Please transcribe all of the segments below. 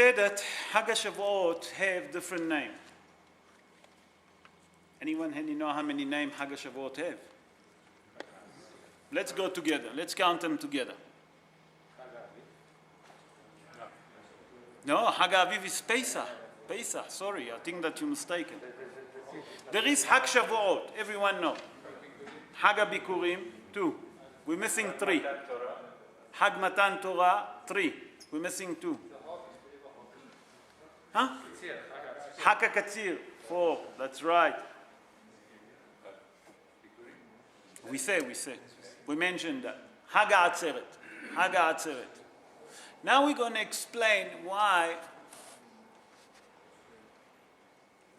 said that Hag HaShavuot have different names. Anyone know how many names Hag HaShavuot have? Let's go together. Let's count them together. No, Hag HaAviv is Pesach. Pesach, sorry, I think that you're mistaken. There is Hag Shavuot, everyone know. Hag HaBikurim, 2. We're missing 3. Hag Matan Torah, 3. We're missing 2. Huh? Hag HaKatzir, 4. That's right. We say. We mentioned that. Hag HaAtzeret. Now we're going to explain why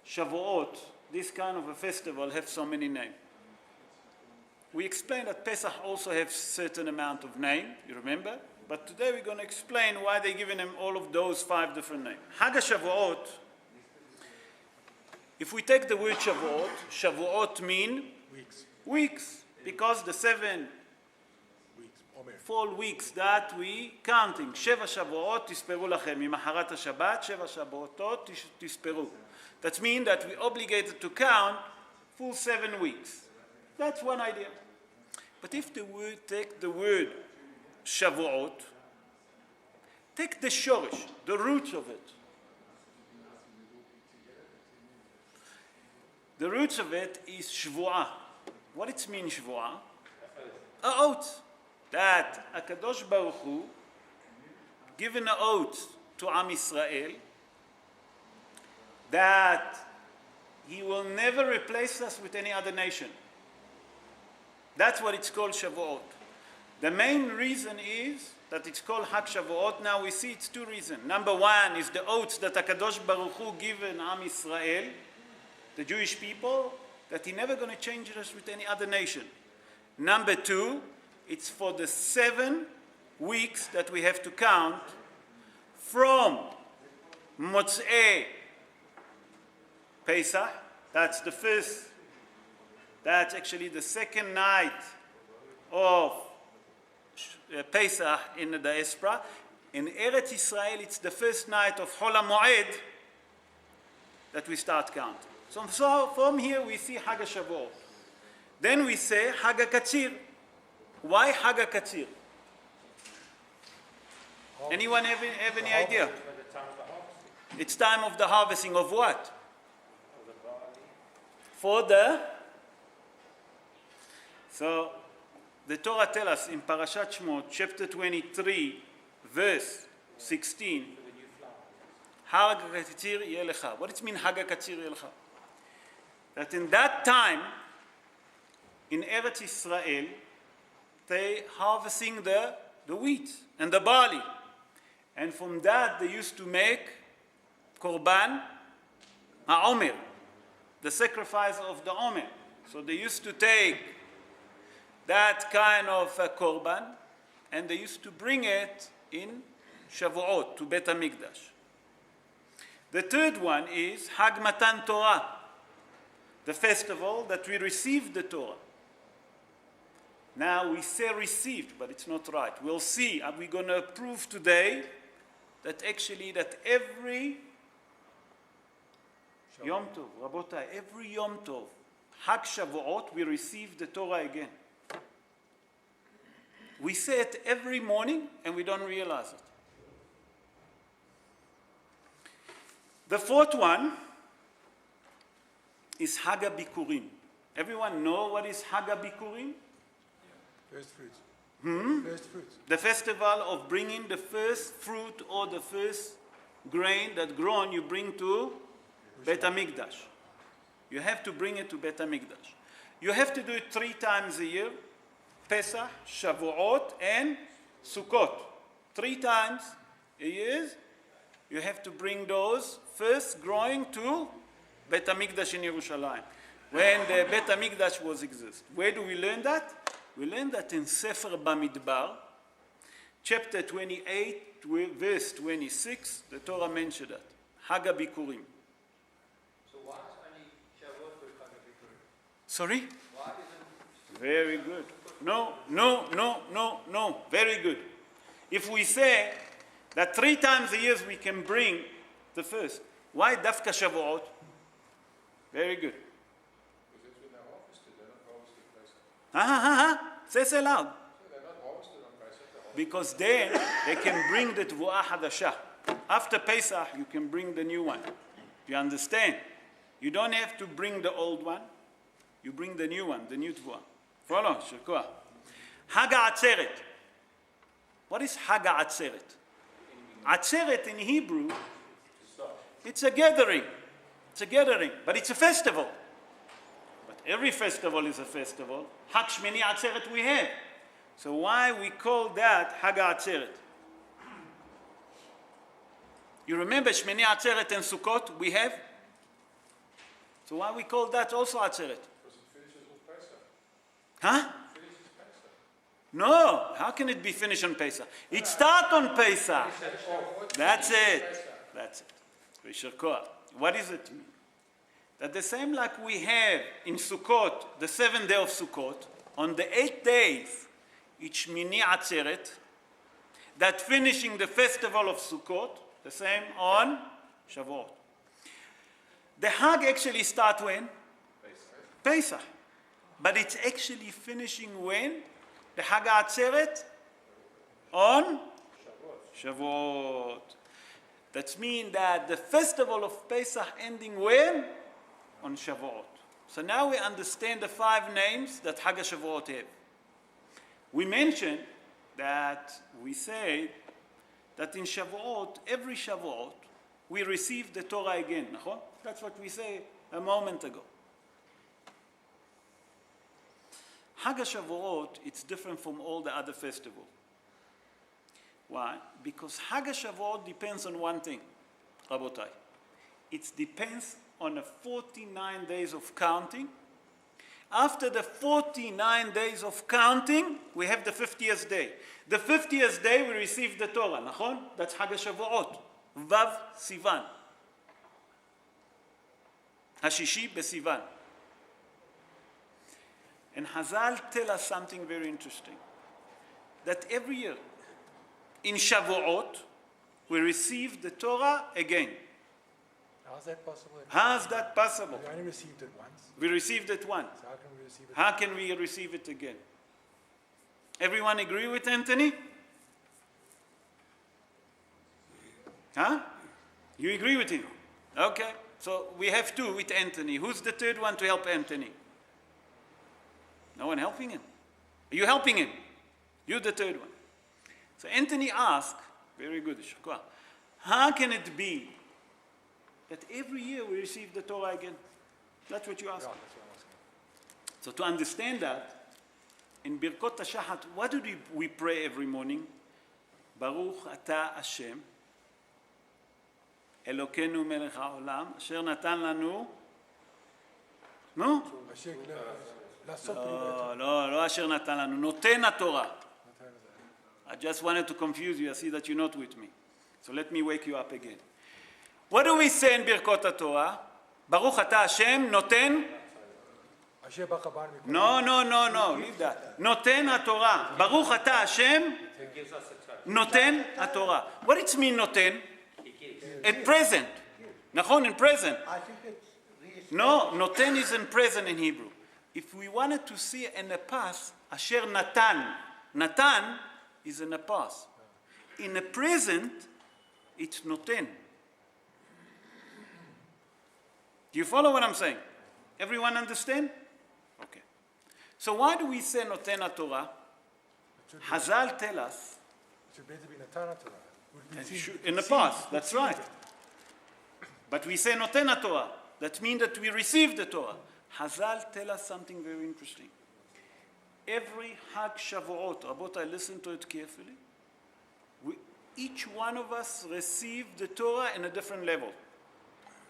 Shavuot, this kind of a festival, have so many names. We explained that Pesach also has certain amount of name, you remember? But today we're going to explain why they're giving them all of those 5 different names. Hag HaShavuot, if we take the word Shavuot, Shavuot mean weeks, because the 7 fall weeks that we counting. Sheva Shavuot tisperu lachem, ממחרת השבת, 7 שבועות tisperu. That means that we're obligated to count full 7 weeks. That's one idea. But if take the word Shavuot, take the shorish, the roots of it. The roots of it is Shvuah. What it means, Shvuah? A oath. That HaKadosh Baruch Hu given an oath to Am Yisrael that he will never replace us with any other nation. That's what it's called Shavuot. The main reason is that it's called Hag Shavuot. Now we see it's 2 reasons. Number 1 is the oath that HaKadosh Baruch Hu given Am Yisrael, the Jewish people, that he's never going to change us with any other nation. Number 2, it's for the 7 weeks that we have to count from Motzei Pesach, that's actually the second night of Pesach in the diaspora. In Eretz Israel, it's the first night of Hol HaMoed that we start counting. So from here we see Hag HaShavuot. Then we say Hag HaKatzir. Why Hag HaKatzir? Anyone have any idea? It's time of the harvesting of what? So the Torah tells us in Parashat Shemot, chapter 23, verse 16, Hag HaKatzir yeh lecha. What does it mean, Hag HaKatzir yeh lecha? That in that time, in Eretz Israel, they harvesting the wheat and the barley. And from that, they used to make Korban HaOmer, the sacrifice of the Omer. So they used to take that kind of Korban, and they used to bring it in Shavuot to Bet HaMikdash. The third one is Hag Matan Torah, the festival that we received the Torah. Now we say received, but it's not right. We'll see. We're going to prove today that actually that every Yom Tov, Rabotai, every Yom Tov, Hag Shavuot, we receive the Torah again. We say it every morning and we don't realize it. The fourth one is Hag HaBikurim. Everyone know what is Hag HaBikurim? First fruits. First fruits. The festival of bringing the first fruit or the first grain that grown, you bring to Bet HaMikdash. You have to bring it to Bet HaMikdash. You have to do it 3 times a year. Pesach, Shavuot, and Sukkot. 3 times a year, you have to bring those first growing to Bet HaMikdash in Yerushalayim. When the Bet HaMikdash was exist. Where do we learn that? We learn that in Sefer Bamidbar, chapter 28, verse 26, the Torah mentioned that. Hag HaBikurim. So why is only Shavuot with Hag HaBikurim? Sorry? Why isn't Very good. No. Very good. If we say That 3 times a year we can bring the first. Why Dafka Shavuot? Very good. Because it's when they're harvested, they're not harvested Pesach. Say loud. So they're not harvested on Pesach, they're harvested. Because then they can bring the Tvuah Hadashah. After Pesach, you can bring the new one. You understand? You don't have to bring the old one. You bring the new one, the new Tvuah. Follow? Shirkoah. Haga Atzeret. What is Haga Atzeret? Atzeret in Hebrew, it's a gathering. It's a gathering, but it's a festival. But every festival is a festival. Hag Shmini Atzeret we have. So why we call that Haga Atzeret? You remember Shmini Atzeret and Sukkot we have? So why we call that also Atzeret? Because it finishes with Pesach. Huh? It finishes Pesach. No, how can it be finished on Pesach? It starts on Pesach. That's it. That's it. V'yisher koach. What does it mean? That the same like we have in Sukkot, the 7th day of Sukkot, on the 8 days, it's Shmini Atzeret, that finishing the festival of Sukkot, the same on Shavuot. The Hag actually starts when? Pesach. But it's actually finishing when? The Hag Atzeret? On? Shavuot. That means that the festival of Pesach ending when? On Shavuot. So now we understand the 5 names that Hag Shavuot have. We mentioned that we say that in Shavuot, every Shavuot, we receive the Torah again. That's what we say a moment ago. Hag Shavuot, it's different from all the other festivals. Why? Because Hag Shavuot depends on one thing, Rabotai. It depends on the 49 days of counting. After the 49 days of counting, we have the 50th day. The 50th day we receive the Torah, נכון? That's Hag Shavuot. Vav Sivan. Hashishi besivan. And Hazal tell us something very interesting. That every year, in Shavuot, we receive the Torah again. How's that possible? How's that possible? We only received it once. We received it once. So how can we receive it? How can we receive it again? Everyone agree with Anthony? Huh? You agree with him? Okay. So we have 2 with Anthony. Who's the 3rd one to help Anthony? No one helping him. Are you helping him? You're the 3rd one. So Anthony asked, very good, Shukwa, how can it be that every year we receive the Torah again? That's what you asked. Yeah, that's what I'm asking. So to understand that, in Birkot HaShahat, what do we pray every morning? Baruch Ata Hashem, Elokeinu melech haolam, asher natan lanu, no? Asher לעשות פריבט. לא אשר נתן לנו, נותן התורה. I just wanted to confuse you. I see that you're not with me. So let me wake you up again. What do we say in Birkot HaTorah? Baruch Ata Hashem, נותן? אשר בך בן מכל. No, leave that. נותן התורה. Baruch Ata Hashem, נותן התורה. What does it mean נותן? In present. נכון, in present. I think it's No, נותן is in present in Hebrew. If we wanted to see in the past, אשר נתן. נתן is in the past. In the present, it's נותן. Do you follow what I'm saying? Everyone understand? Okay. So why do we say נותן התורה? Hazal tell us It should better be נתן התורה. in the past, that's right. But we say נותן התורה. That means that we receive the Torah. Hazal tell us something very interesting. Every Hag Shavuot, Rabotai, listen to it carefully. Each one of us receive the Torah in a different level.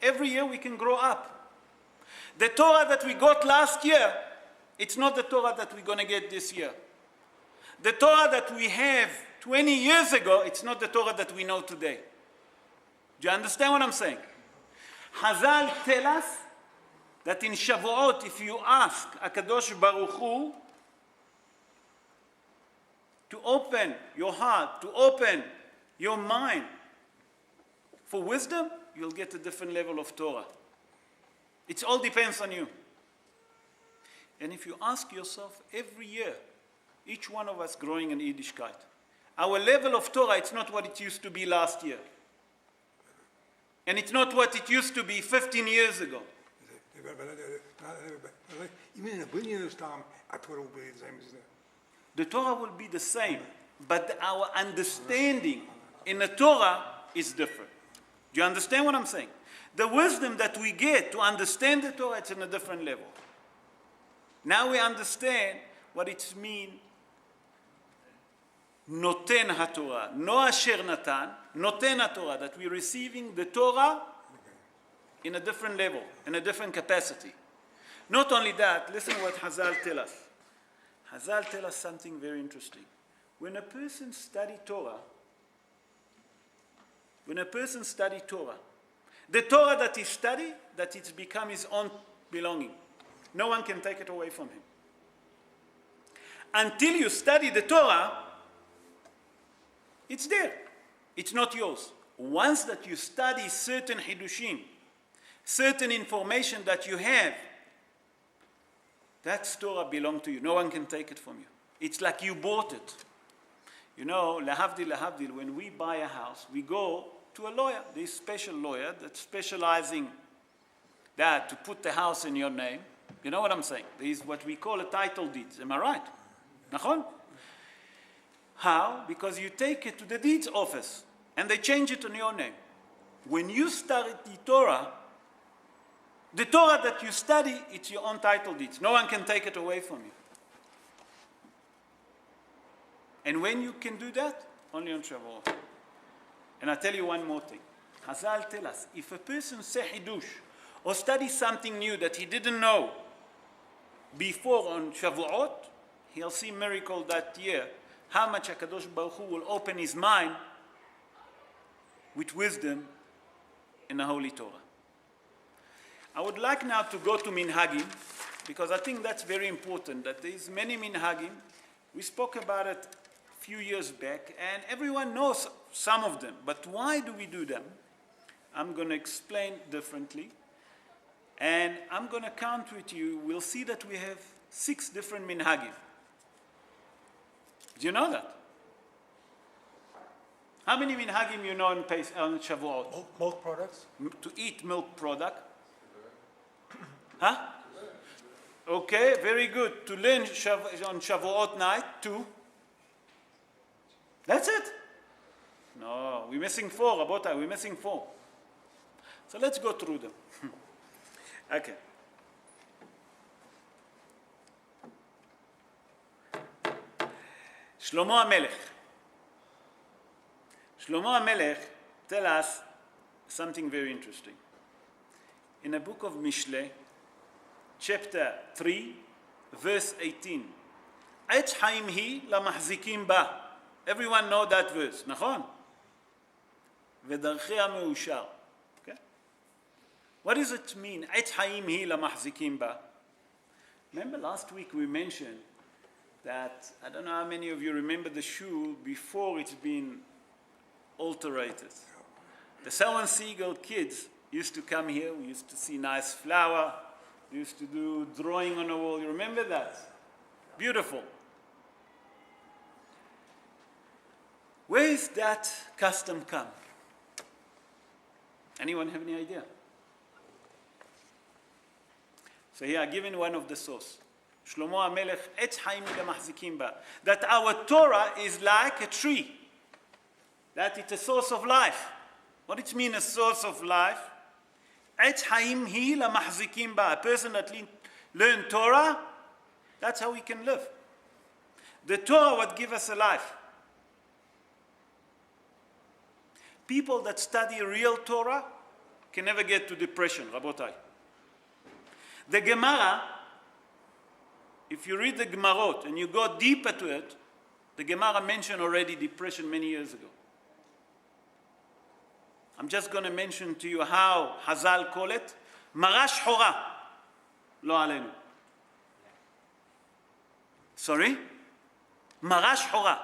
Every year we can grow up. The Torah that we got last year, it's not the Torah that we're going to get this year. The Torah that we have 20 years ago, it's not the Torah that we know today. Do you understand what I'm saying? Hazal tell us that in Shavuot, if you ask HaKadosh Baruch Hu to open your heart, to open your mind. For wisdom, you'll get a different level of Torah. It all depends on you. And if you ask yourself every year, each one of us growing in Yiddishkeit, our level of Torah, it's not what it used to be last year. And it's not what it used to be 15 years ago. The Torah will be the same, but our understanding in the Torah is different. Do you understand what I'm saying? The wisdom that we get to understand the Torah, it's on a different level. Now we understand what it means, noten HaTorah, no asher natan, noten HaTorah, that we're receiving the Torah in a different level, in a different capacity. Not only that, listen what Hazal tell us. Hazal tell us something very interesting. When a person study Torah, the Torah that he study, that it's become his own belonging. No one can take it away from him. Until you study the Torah, it's there. It's not yours. Once that you study certain hidushim, certain information that you have, that Torah belongs to you. No one can take it from you. It's like you bought it. You know, lahavdil, when we buy a house, we go to a lawyer, this special lawyer that's specializing that to put the house in your name. You know what I'm saying? There is what we call a title deeds. Am I right? Nachon? How? Because you take it to the deeds office and they change it in your name. When you study the Torah that you study, it's your own title deeds. No one can take it away from you. And when you can do that, only on Shavuot. And I'll tell you one more thing. Hazal tell us, if a person say hidush or study something new that he didn't know before on Shavuot, he'll see miracle that year, how much HaKadosh Baruch Hu will open his mind with wisdom in the Holy Torah. I would like now to go to minhagim, because I think that's very important, that there's many minhagim. We spoke about it a few years back, and everyone knows some of them. But why do we do them? I'm going to explain differently. And I'm going to count with you. We'll see that we have 6 different minhagim. Do you know that? How many minhagim you know on Shavuot? Milk products? To eat milk product. Huh? Okay, very good. To learn on Shavuot night, 2. That's it? No, we're missing 4, Rabotai, we're missing 4. So let's go through them. Okay. Shlomo HaMelech. Shlomo HaMelech tell us something very interesting. In the book of Mishlei, chapter 3, verse 18. Etz Chaim hi lamachzikim ba. Everyone know that verse, נכון? ודרכיה מאושר. Okay? What does it mean? Etz Chaim hi lamachzikim ba. Remember last week we mentioned that, I don't know how many of you remember the shul before it's been alterated. The Salwan Siegel kids used to come here, we used to see nice flower, we used to do drawing on the wall. You remember that? Beautiful. Where is that custom come? Anyone have any idea? So here, given one of the source. Shlomo HaMelech, Etz Chaim lemachzikim ba. That our Torah is like a tree. That it's a source of life. What does it mean, a source of life? Etz Chaim hi lemachzikim ba. A person that learn Torah, that's how we can live. The Torah would give us a life. People that study real Torah can never get to depression, Rabotai. The Gemara, if you read the Gemarot and you go deeper to it, the Gemara mentioned already depression many years ago. I'm just going to mention to you how Hazal call it, Marash Hora, lo alenu. Sorry? Marash Hora.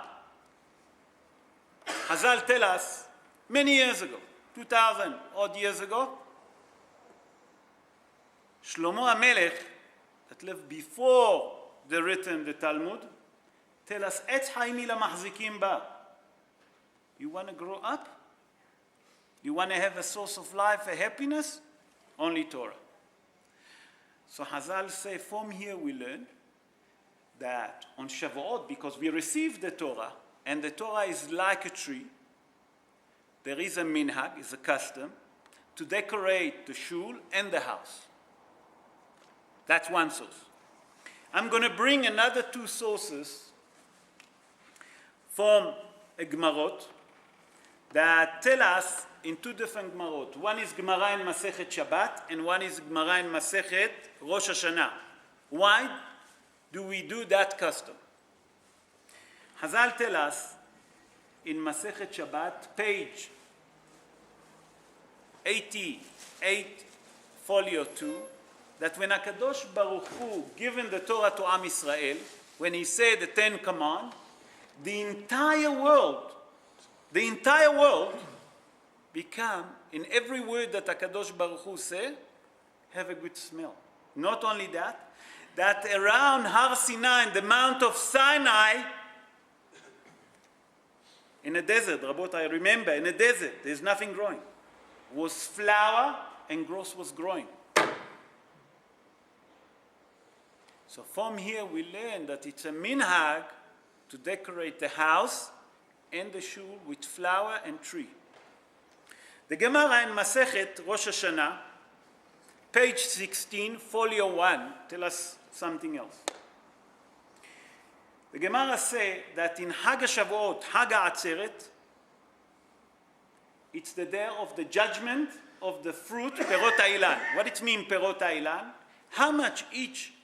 Chazal tell us many years ago, 2,000 odd years ago, Shlomo HaMelech, that lived before the written, the Talmud, tell us, Etz Haimi la mahzikim ba. You want to grow up? You want to have a source of life, a happiness? Only Torah. So Chazal say, from here we learn that on Shavuot, because we receive the Torah, and the Torah is like a tree, there is a minhag, is a custom, to decorate the shul and the house. That's one source. I'm going to bring another two sources from a Gemarot that tell us in two different Gemarot. One is Gemara in Masechet Shabbat, and one is Gemara in Masechet Rosh Hashanah. Why do we do that custom? Chazal tell us in Masechet Shabbat, page 88, folio 2, that when HaKadosh Baruch Hu given the Torah to Am Yisrael, when he said the Ten Commandments, the entire world become, in every word that HaKadosh Baruch Hu say, have a good smell. Not only that, that around Har Sinai, the Mount of Sinai, in a desert, Rabot, I remember, in a desert, there's nothing growing. Was flower and grass was growing. So from here we learn that it's a minhag to decorate the house and the shul with flower and tree. The Gemara in Masechet Rosh Hashanah, page 16, folio 1, tell us something else. The Gemara say that in Hag HaShavuot, Hag HaAtzeret, it's the day of the judgment of the fruit, Perot HaIlan. What it means, Perot HaIlan? How much each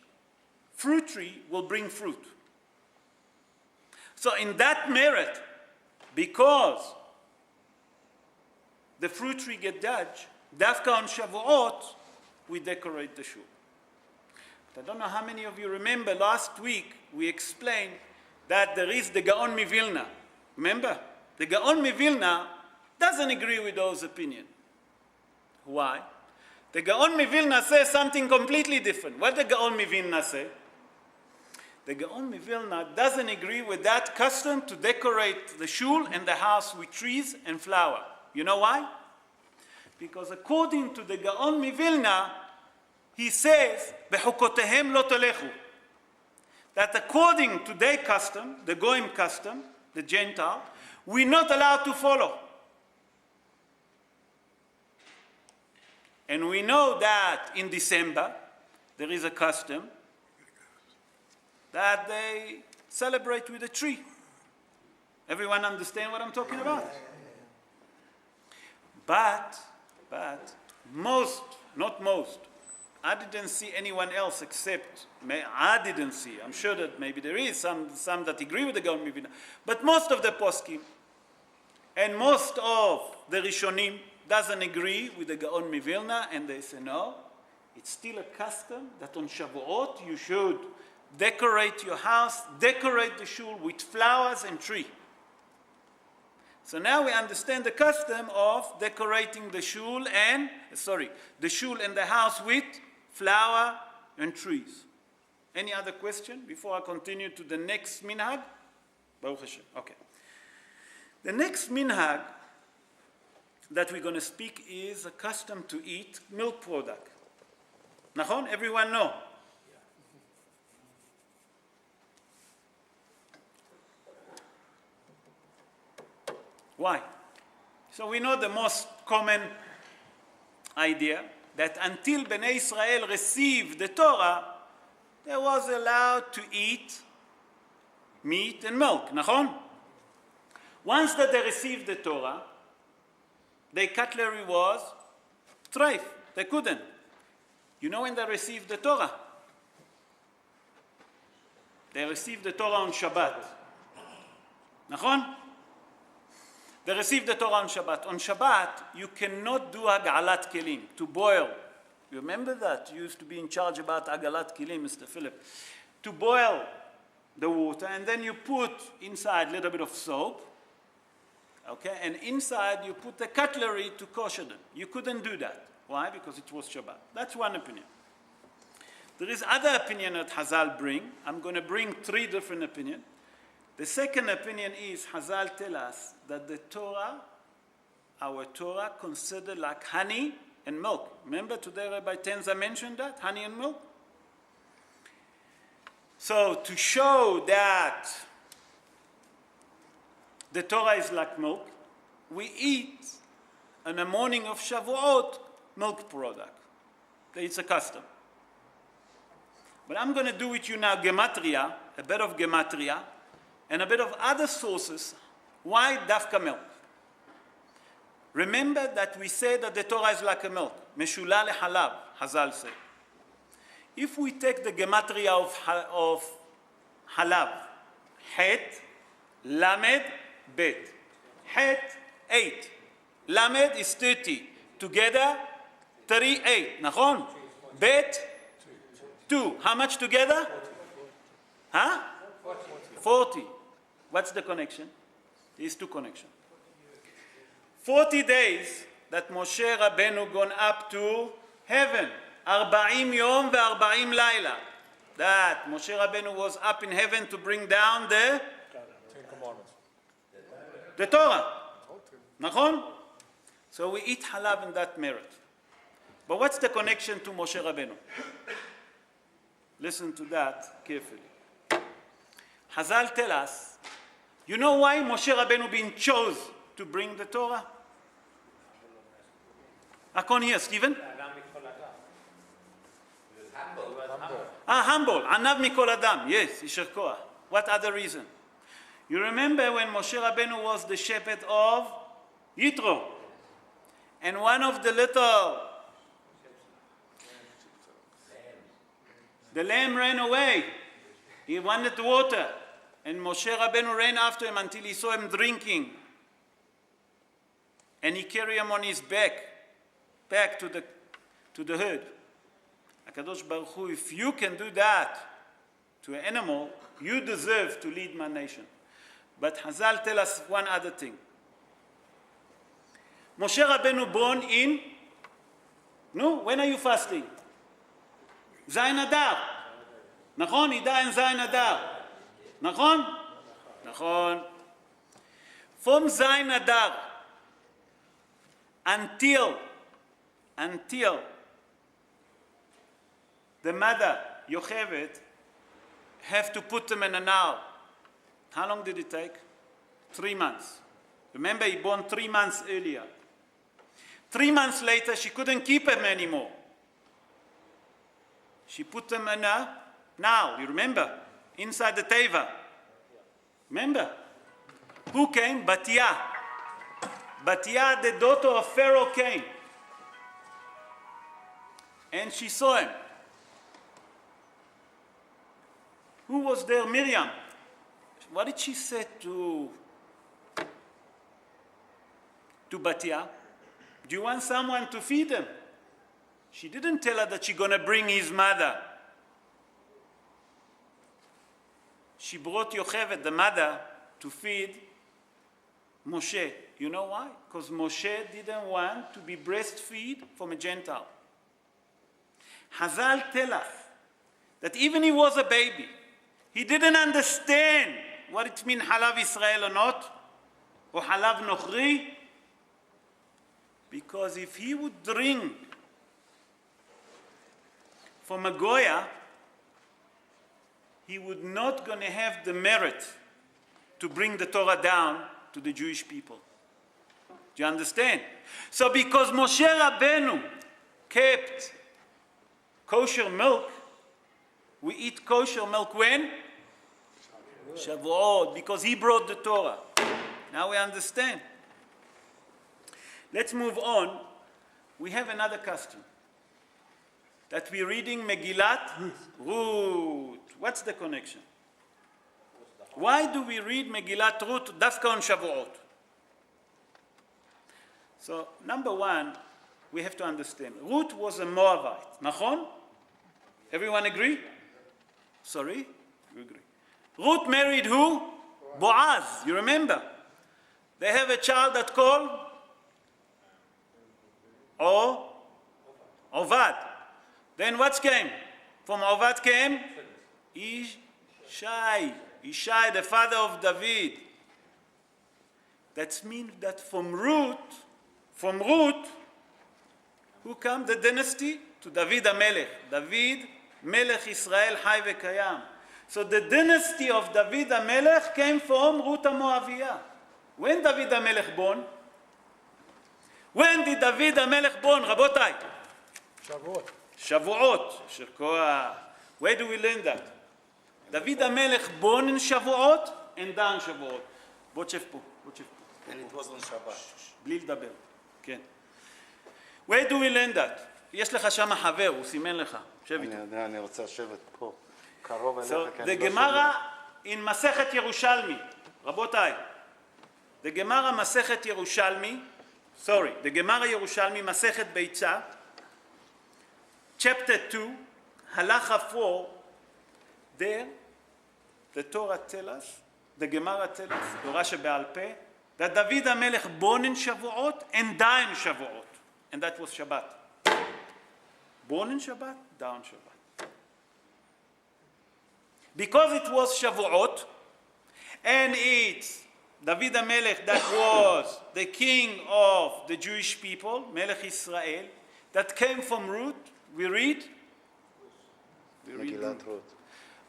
fruit tree will bring fruit. So in that merit, because the fruit tree get judged, Dafka on Shavuot, we decorate the shul. But I don't know how many of you remember last week we explained that there is the Gaon Mivilna. Remember? The Gaon Mivilna doesn't agree with those opinions. Why? The Gaon Mivilna says something completely different. What the Gaon Mivilna say? The Gaon Mivilna doesn't agree with that custom to decorate the shul and the house with trees and flower. You know why? Because according to the Gaon Mivilna, he says, "Bechukotehem lo telechu." That according to their custom, the Goim custom, the Gentile, we're not allowed to follow. And we know that in December, there is a custom that they celebrate with a tree. Everyone understand what I'm talking about? But most, not most, I didn't see anyone else except, I didn't see, I'm sure that maybe there is some that agree with the Gaon Mivilna, but most of the poskim and most of the Rishonim doesn't agree with the Gaon Mivilna, and they say no, it's still a custom that on Shavuot you should decorate your house, decorate the shul with flowers and tree. So now we understand the custom of decorating the shul and the house with flower and trees. Any other question before I continue to the next minhag? Baruch Hashem. Okay. The next minhag that we're going to speak is a custom to eat milk product. Nachon? Everyone know? Why? So we know the most common idea that until Bnei Israel received the Torah, they was allowed to eat meat and milk. Nachon? Once that they received the Torah, their cutlery was treif. They couldn't. You know when they received the Torah? They received the Torah on Shabbat. Nachon? They received the Torah on Shabbat. On Shabbat, you cannot do agalat kelim, to boil. You remember that? You used to be in charge about agalat kelim, Mr. Philip. To boil the water, and then you put inside a little bit of soap, Okay, and inside you put the cutlery to kosher them. You couldn't do that. Why? Because it was Shabbat. That's one opinion. There is other opinion that Hazal bring. I'm going to bring 3 different opinions. The second opinion is Hazal tell us that the Torah, our Torah, considered like honey and milk. Remember today Rabbi Tenza mentioned that, honey and milk? So to show that the Torah is like milk, we eat on the morning of Shavuot milk product. It's a custom. But I'm going to do with you now gematria, a bit of gematria, and a bit of other sources. Why dafka milk? Remember that we say that the Torah is like a milk. Meshula lehalab, Hazal say. If we take the gematria of halab, het, lamed, bet. Het, 8. Lamed is 30. Together, 38. Nachon? Bet, 2. How much together? Huh? 40. What's the connection? These 2 connections. 40 days that Moshe Rabbeinu gone up to heaven. 40 yom ve-40 laila. That Moshe Rabbeinu was up in heaven to bring down the 10 Commandments. the Torah. Nachon? So we eat halab in that merit. But what's the connection to Moshe Rabbeinu? Listen to that carefully. Hazal tell us, you know why Moshe Rabbeinu been chosen to bring the Torah? Akon here, Stephen? Humble. Anav mikol adam. Yes, Yisher Koach. What other reason? You remember when Moshe Rabbeinu was the shepherd of Yitro, and one of the lamb ran away. He wanted water, and Moshe Rabbeinu ran after him until he saw him drinking, and he carried him on his back to the herd. HaKadosh Baruch Hu, if you can do that to an animal, you deserve to lead my nation. But Hazal tell us one other thing. Moshe Rabbeinu born in, when are you fasting? Zayin Adar. Nachon? He died in Zayin Adar. Nachon? Nachon. From Zayin Adar until the mother, Yocheved, have to put them in a now. How long did it take? 3 months. Remember, he born 3 months earlier. 3 months later, she couldn't keep him anymore. She put them in a now. You remember? Inside the teva. Remember? Who came? Batia. Batia, the daughter of Pharaoh, came. And she saw him. Who was there? Miriam. What did she say to Batia? Do you want someone to feed him? She didn't tell her that she's going to bring his mother. She brought Yocheved, the mother, to feed Moshe. You know why? Because Moshe didn't want to be breastfed from a Gentile. Hazal tell us that even he was a baby, he didn't understand what it means halav Israel or not, or halav nochri, because if he would drink from a Goya, he would not going to have the merit to bring the Torah down to the Jewish people. Do you understand? So because Moshe Rabbeinu kept kosher milk, we eat kosher milk when? Shavuot, because he brought the Torah. Now we understand. Let's move on. We have another custom. That we're reading Megillat Ruth. What's the connection? Why do we read Megillat Ruth dafka on Shavuot? So, number one, we have to understand. Ruth was a Moabite. Nachon? Everyone agree? Sorry? You agree. Ruth married who? Boaz. You remember? They have a child that called Ovad. Then what came? From Ovad came Ishai. Ishai, the father of David. That means that from root, who come the dynasty? To David HaMelech. David Melech Israel Chai Vekayam. So the dynasty of David HaMelech came from Ruth HaMoaviyah. When David HaMelech born? When did David HaMelech born, Rabotai? Shavuot. Where do we learn that? David HaMelech born in Shavuot and down Shavuot. בוא תשב פה. And it was on Shabbat. בלי לדבר. כן. Where do we learn that? יש לך שם חבר, הוא סימן לך. שב איתו. אני יודע, אני רוצה לשבת פה. קרוב אליך, So, כי the אני לא Gemara שומע. in Masechet Yerushalmi. רבותיי. The Gemara Masechet Yerushalmi. The Gemara Yerushalmi Masechet Beitza. Chapter 2, Halacha 4. There, the Torah tells us, the Gemara tells us, Torah shebe'al peh, that David HaMelech born in Shavuot and died in Shavuot. And that was Shabbat. Born in Shabbat, died in Shabbat. Because it was Shavuot, and it's David HaMelech that was the king of the Jewish people, Melech Israel, that came from Ruth, we read Megillat Ruth.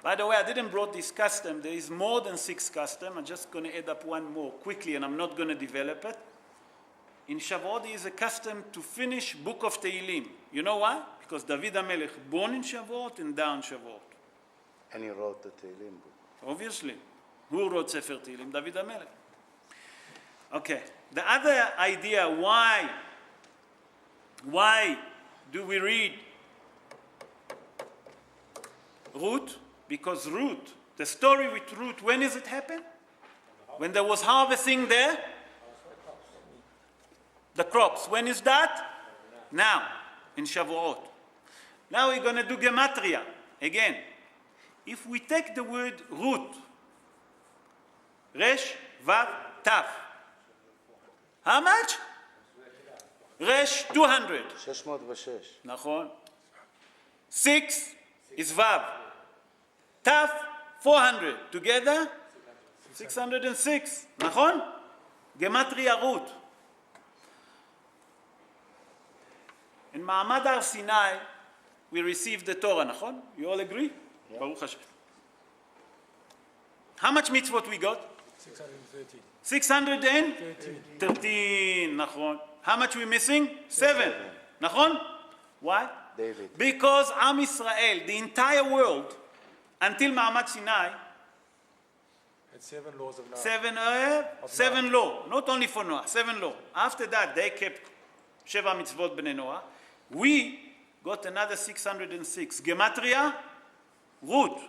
By the way, I didn't brought this custom. There is more than 6 customs. I'm just going to add up one more quickly, and I'm not going to develop it. In Shavuot, there is a custom to finish Book of Tehillim. You know why? Because David HaMelech born in Shavuot and down Shavuot. And he wrote the Tehillim book. Obviously. Who wrote Sefer Tehillim? David HaMelech. Okay. The other idea, why do we read Ruth? Because Ruth, the story with Ruth, when does it happen? When there was harvesting there? The crops. When is that? Now, in Shavuot. Now we're going to do Gematria again. If we take the word Ruth, Resh, Vav, Tav. How much? Resh, 200. 606. נכון. 6 is Vav. Tav, 400. Together, 606. נכון? Gematria Ruth. In Ma'amad Har Sinai, we received the Torah, נכון? You all agree? Yeah. Baruch Hashem. How much mitzvot we got? 613. 613, נכון. How much we missing? 7, נכון? Why? David. Because Am Israel, the entire world, until Ma'amad Sinai, Had 7 laws of Noah. 7 law, not only for Noah, 7 law. After that, they kept Sheva mitzvot b'nei Noah. We got another 606. Gematria, Ruth.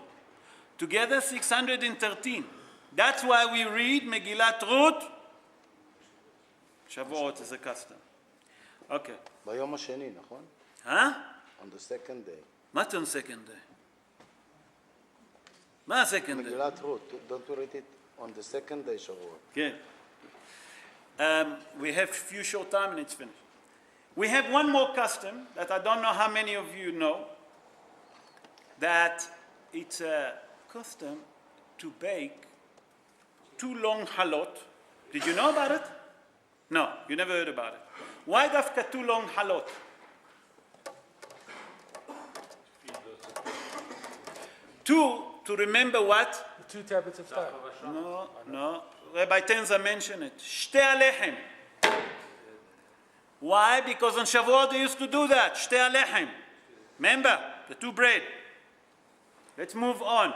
Together 613. That's why we read Megillat Ruth. Shavuot is a custom. Okay. ביום השני, נכון? Huh? On the second day. מה on second day? מה second day? Megillat Ruth. Don't you read it on the second day, Shavuot? Okay. We have few short time and it's finished. We have one more custom that I don't know how many of you know, that it's a custom to bake 2 long halot. Did you know about it? No, you never heard about it. Why dafka 2 long halot? Two, to remember what? The 2 tablets of stone. No. Rabbi Tenza mentioned it. Shtei alechem. Why? Because on Shavuot they used to do that. Shtei alechem. Remember, the 2 bread. Let's move on.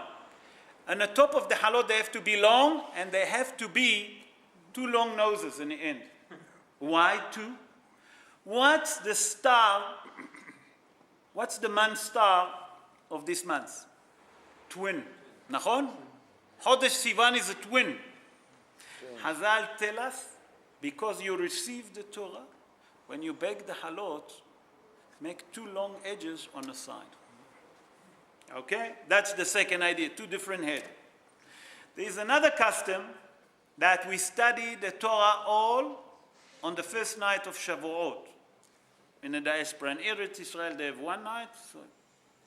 On the top of the halot they have to be long, and they have to be 2 long noses in the end. Why 2? What's the star? What's the month star of this month? Twin. נכון? Chodesh Sivan is a twin. Hazal tell us, because you received the Torah, when you bake the halot, make 2 long edges on the side. Okay? That's the second idea, 2 different heads. There is another custom that we study the Torah all on the first night of Shavuot. In the diaspora in Eretz Israel, they have one night, so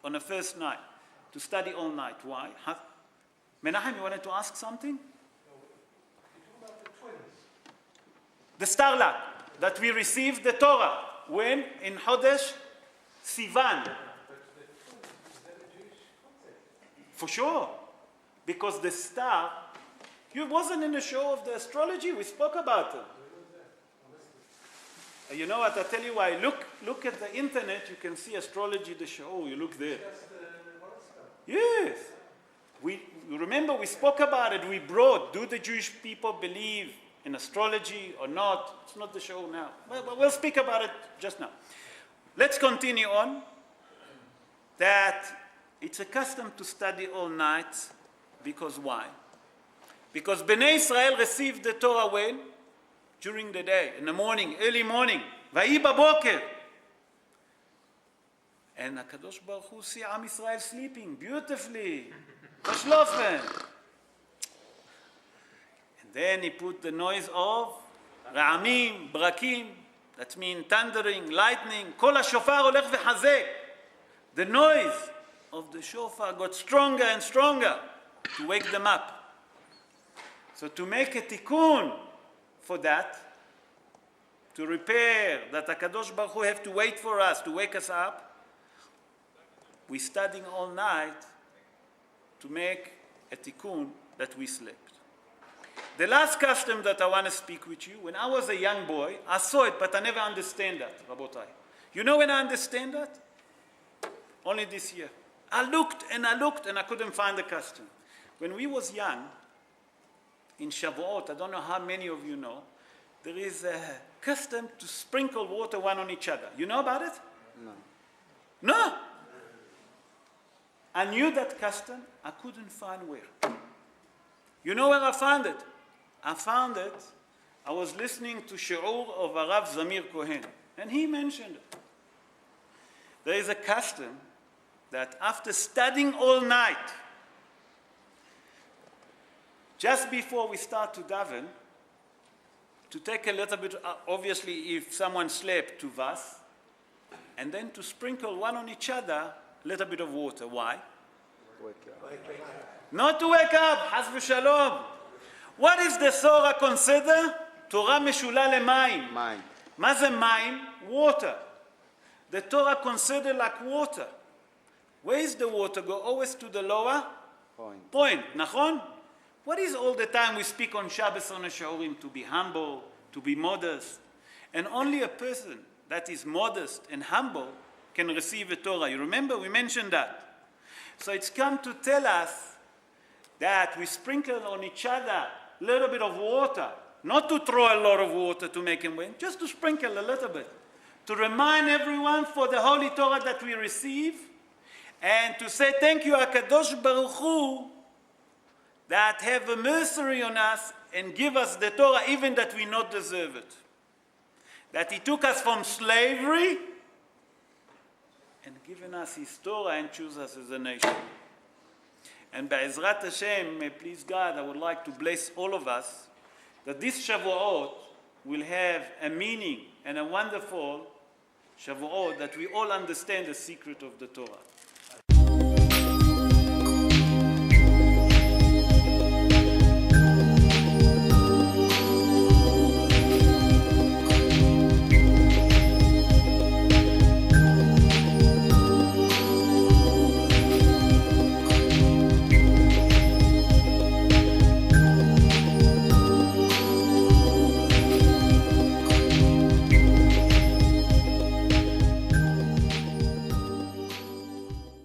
on the first night, to study all night. Why? Menachem, you wanted to ask something? The starlight, that we received the Torah. When? In Chodesh Sivan. For sure. Because the star, you wasn't in the show of the astrology, we spoke about it. You know what, I tell you why. Look at the internet, you can see astrology, the show. Oh, you look there. Yes. You remember we spoke about it, we brought, do the Jewish people believe in astrology or not? It's not the show now. But we'll speak about it just now. Let's continue on. That it's a custom to study all night. Because why? Because Bnei Israel received the Torah when? During the day, in the morning, early morning. Vayi baboker. And HaKadosh Baruch Hu see Am Yisrael sleeping beautifully. Verschlafen. And then he put the noise of Ra'amim, Brakim. That means thundering, lightning. Kol HaShofar olech v'chazek. The noise of the shofar got stronger and stronger to wake them up. So to make a tikkun for that, to repair, that HaKadosh Baruch Hu have to wait for us, to wake us up, we're studying all night to make a tikkun that we slept. The last custom that I want to speak with you, when I was a young boy, I saw it, but I never understand that, Rabotai. You know when I understand that? Only this year. I looked and I couldn't find the custom. When we was young, in Shavuot, I don't know how many of you know, there is a custom to sprinkle water one on each other. You know about it? No. No? I knew that custom, I couldn't find where. You know where I found it? I found it, I was listening to Shi'ur of Rav Zamir Cohen, and he mentioned it. There is a custom that after studying all night, just before we start to daven, to take a little bit, obviously if someone slept, to vas, and then to sprinkle one on each other, a little bit of water. Why? Wake up. Not to wake up, has v'shalom. What is the Torah consider? Torah meshula lemayim. Mind. מה זה מים? Water. The Torah consider like water. Where is the water? Go always to the lower point. נכון? What is all the time we speak on Shabbos on the Shiurim? To be humble, to be modest. And only a person that is modest and humble can receive a Torah. You remember we mentioned that. So it's come to tell us that we sprinkle on each other a little bit of water. Not to throw a lot of water to make him win, just to sprinkle a little bit. To remind everyone for the Holy Torah that we receive. And to say thank you, HaKadosh Baruch Hu, that have a mercy on us and give us the Torah even that we not deserve it. That he took us from slavery and given us his Torah and choose us as a nation. And Be'ezrat Hashem, please God, I would like to bless all of us that this Shavuot will have a meaning and a wonderful Shavuot that we all understand the secret of the Torah.